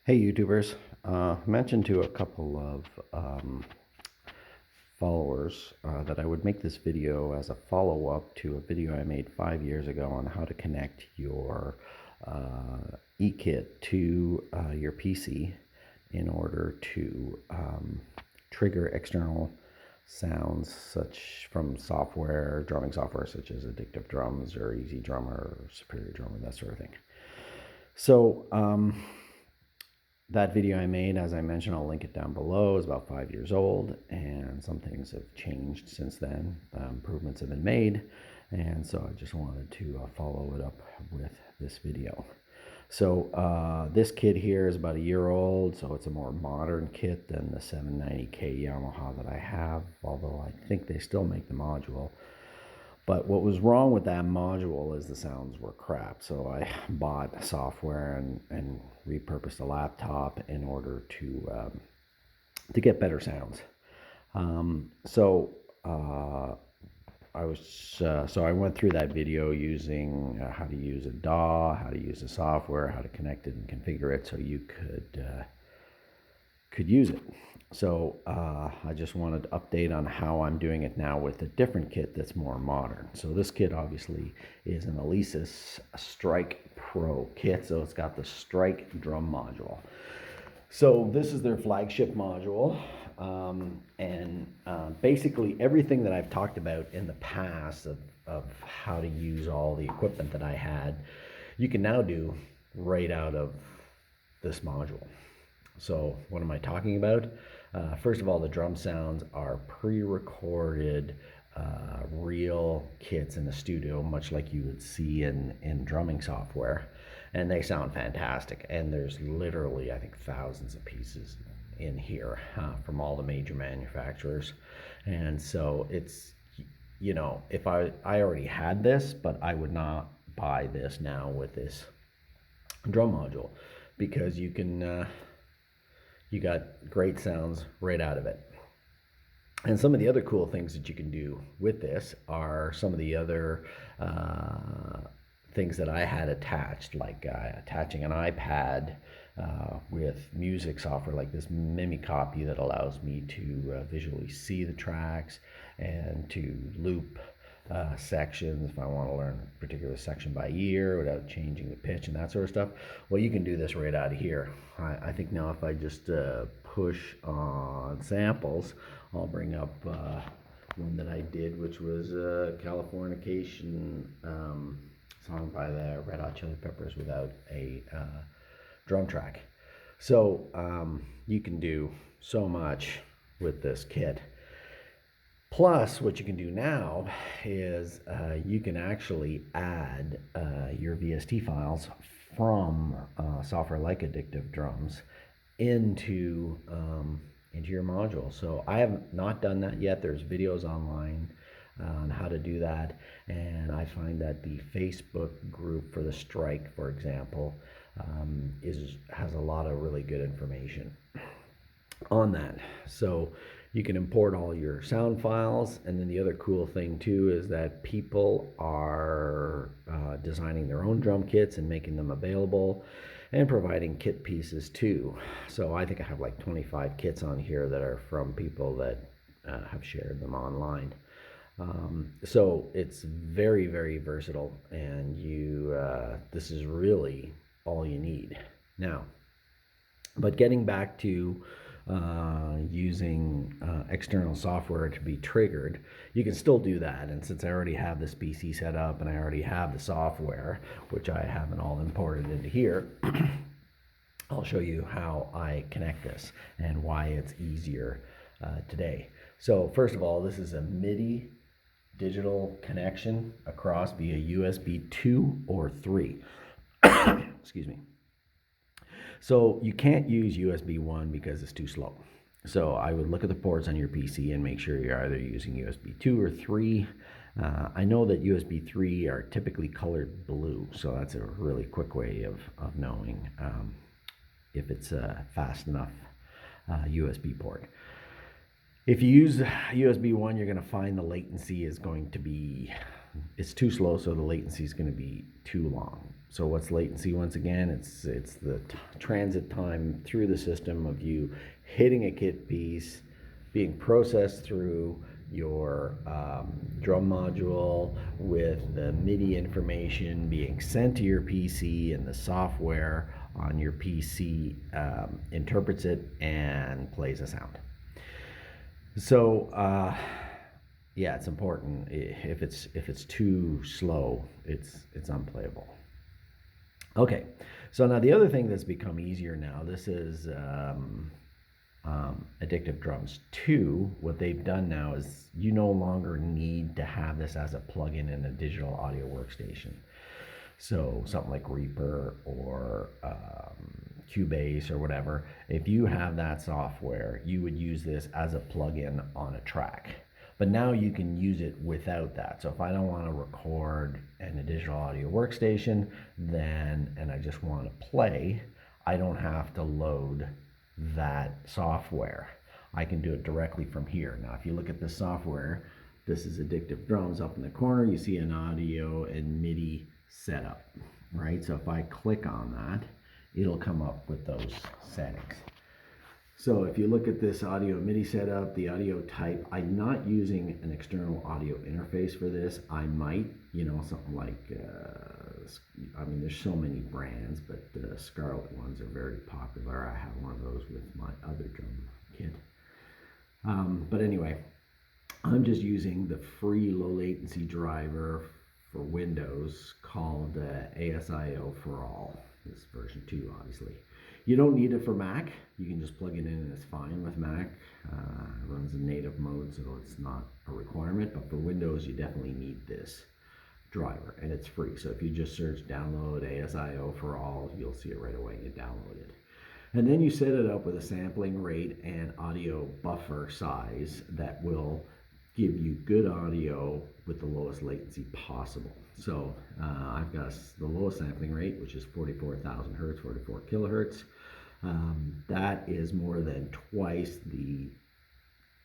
Hey YouTubers, mentioned to a couple of followers that I would make this video as a follow-up to a video I made 5 years ago on how to connect your eKit to your PC in order to trigger external sounds such from software, drumming software such as Addictive Drums or Easy Drummer or Superior Drummer, that sort of thing. So that video I made, as I mentioned, I'll link it down below, is about 5 years old, and some things have changed since then. Improvements have been made, and so I just wanted to follow it up with this video. So this kit here is about a year old, so it's a more modern kit than the 790K Yamaha that I have, although I think they still make the module. But what was wrong with that module is the sounds were crap. So I bought software and repurposed a laptop in order to get better sounds. So I went through that video using how to use a DAW, how to use the software, how to connect it and configure it so you could use it. So I just wanted to update on how I'm doing it now with a different kit that's more modern. So this kit obviously is an latency Strike Pro kit. So it's got the Strike drum module. So this is their flagship module. Basically everything that I've talked about in the past of how to use all the equipment that I had, you can now do right out of this module. So what am I talking about? First of all, the drum sounds are pre-recorded real kits in the studio, much like you would see in drumming software, and they sound fantastic. And there's literally, I think, thousands of pieces in here from all the major manufacturers. And so it's, you know, if I already had this, but I would not buy this now with this drum module, because you can you got great sounds right out of it. And some of the other cool things that you can do with this are some of the other things that I had attached, like attaching an iPad with music software like this Mimicopy that allows me to visually see the tracks and to loop sections if I want to learn a particular section by ear without changing the pitch and that sort of stuff. Well, you can do this right out of here. I think now if I just push on samples, I'll bring up one that I did, which was Californication song by the Red Hot Chili Peppers without a drum track. So you can do so much with this kit. Plus, what you can do now is you can actually add your VST files from software like Addictive Drums into your module. So I have not done that yet. There's videos online on how to do that, and I find that the Facebook group for the Strike, for example, has a lot of really good information on that. So you can import all your sound files, and then the other cool thing too is that people are designing their own drum kits and making them available and providing kit pieces too. So I think I have like 25 kits on here that are from people that have shared them online. So it's very, very versatile, and this is really all you need now. But getting back to using external software to be triggered, you can still do that. And since I already have this PC set up and I already have the software, which I haven't all imported into here, I'll show you how I connect this and why it's easier today. So first of all, this is a MIDI digital connection across via USB 2 or 3. Excuse me. So you can't use USB 1 because it's too slow. So I would look at the ports on your PC and make sure you're either using USB 2 or 3. I know that USB 3 are typically colored blue, so that's a really quick way of knowing if it's a fast enough USB port. If you use USB 1, you're going to find the latency is going to be, it's too slow, so the latency is going to be too long. So what's latency once again? It's the transit time through the system of you hitting a kit piece, being processed through your drum module with the MIDI information being sent to your PC, and the software on your PC interprets it and plays a sound. So yeah, it's important. If it's too slow, it's unplayable. Okay, so now the other thing that's become easier now, this is Addictive Drums 2. What they've done now is you no longer need to have this as a plugin in a digital audio workstation. So something like Reaper or Cubase or whatever, if you have that software, you would use this as a plugin on a track. But now you can use it without that. So if I don't want to record in a digital audio workstation, then, and I just want to play, I don't have to load that software. I can do it directly from here. Now, if you look at this software, this is Addictive Drums. Up in the corner, you see an audio and MIDI setup, right? So if I click on that, it'll come up with those settings. So if you look at this audio MIDI setup, the audio type, I'm not using an external audio interface for this. I might, something like, I mean, there's so many brands, but the Scarlett ones are very popular. I have one of those with my other drum kit. But anyway, I'm just using the free low latency driver for Windows called ASIO for all. This version 2, obviously. You don't need it for Mac. You can just plug it in and it's fine with Mac. It runs in native mode, so it's not a requirement. But for Windows, you definitely need this driver, and it's free. So if you just search download ASIO for all, you'll see it right away and you download it. And then you set it up with a sampling rate and audio buffer size that will give you good audio with the lowest latency possible. So I've got the lowest sampling rate, which is 44,000 hertz, 44 kilohertz. That is more than twice the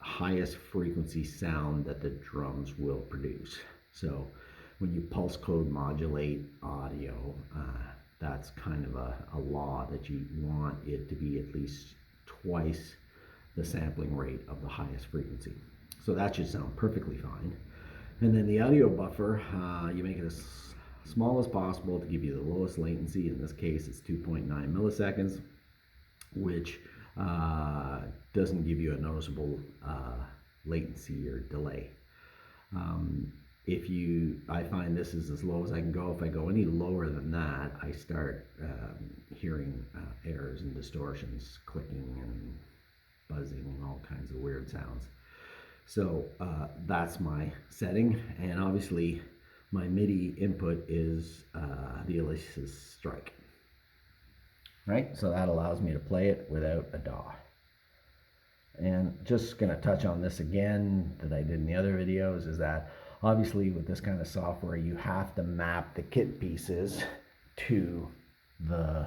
highest frequency sound that the drums will produce. So when you pulse code modulate audio, that's kind of a law that you want it to be at least twice the sampling rate of the highest frequency. So that should sound perfectly fine. And then the audio buffer, you make it as small as possible to give you the lowest latency. In this case, it's 2.9 milliseconds, which doesn't give you a noticeable latency or delay. I find this is as low as I can go. If I go any lower than that, I start hearing errors and distortions, clicking and buzzing and all kinds of weird sounds. So that's my setting, and obviously my MIDI input is the latency strike. Right, so that allows me to play it without a DAW. And just going to touch on this again that I did in the other videos, is that obviously with this kind of software you have to map the kit pieces to the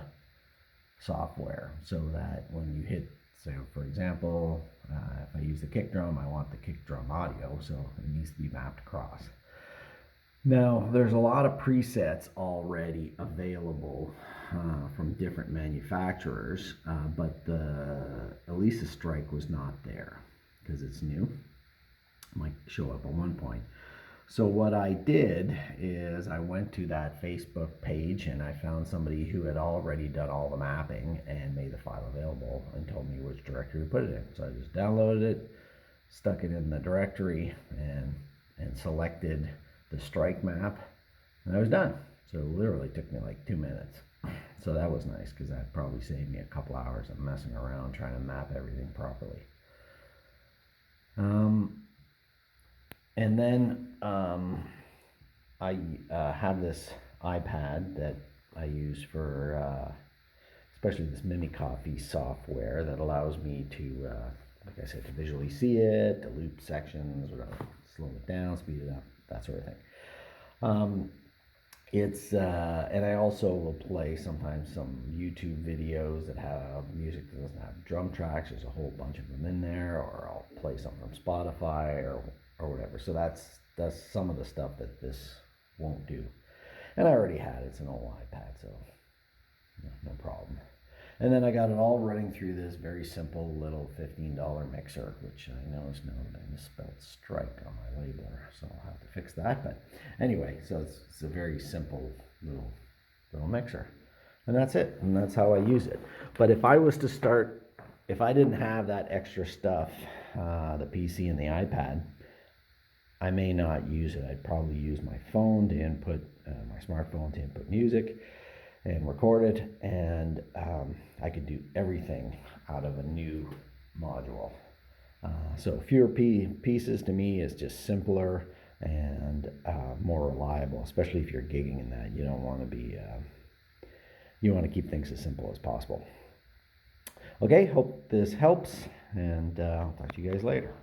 software, so that when you hit, so for example, if I use the kick drum, I want the kick drum audio, so it needs to be mapped across. Now, there's a lot of presets already available from different manufacturers, but the latency strike was not there because it's new. It might show up at one point. So what I did is I went to that Facebook page and I found somebody who had already done all the mapping and made the file available and told me which directory to put it in. So I just downloaded it, stuck it in the directory, and selected the strike map, and I was done. So it literally took me like 2 minutes. So that was nice, because that probably saved me a couple hours of messing around trying to map everything properly. And then I have this iPad that I use for especially this Mimicopy software that allows me to, like I said, to visually see it, to loop sections, or slow it down, speed it up, that sort of thing. And I also will play sometimes some YouTube videos that have music that doesn't have drum tracks. There's a whole bunch of them in there, or I'll play something from Spotify or whatever. So that's some of the stuff that this won't do. And I already had it. It's an old iPad, so no problem. And then I got it all running through this very simple little $15 mixer, which I noticed now that I misspelled strike on my labeler, so I'll have to fix that. But anyway, so it's a very simple little mixer. And that's it, and that's how I use it. But if I was to start, if I didn't have that extra stuff, the PC and the iPad, I may not use it. I'd probably use my phone to input, my smartphone to input music and record it, and I could do everything out of a new module. So fewer pieces to me is just simpler and more reliable, especially if you're gigging in that. You don't want to be, you want to keep things as simple as possible. Okay, hope this helps, and I'll talk to you guys later.